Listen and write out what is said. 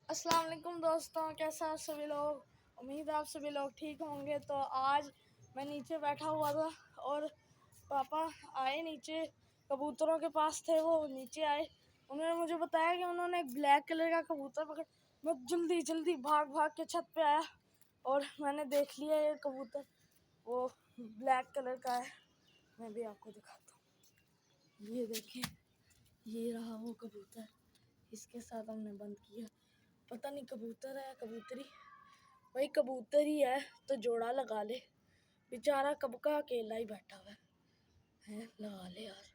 अस्सलाम वालेकुम दोस्तों, कैसे आप सभी लोग। उम्मीद है आप सभी लोग ठीक होंगे। तो आज मैं नीचे बैठा हुआ था और पापा आए नीचे, कबूतरों के पास थे। वो नीचे आए, उन्होंने मुझे बताया कि उन्होंने एक ब्लैक कलर का कबूतर पकड़। मैं जल्दी जल्दी भाग भाग के छत पे आया और मैंने देख लिया ये कबूतर, वो ब्लैक कलर का है। मैं भी आपको दिखाता हूँ, ये देखिए, ये रहा वो कबूतर। इसके साथ हमने बंद किया। पता नहीं कबूतर है कबूतरी, भाई कबूतर ही है तो जोड़ा लगा ले। बेचारा कब का अकेला ही बैठा हुआ है, लगा ले यार।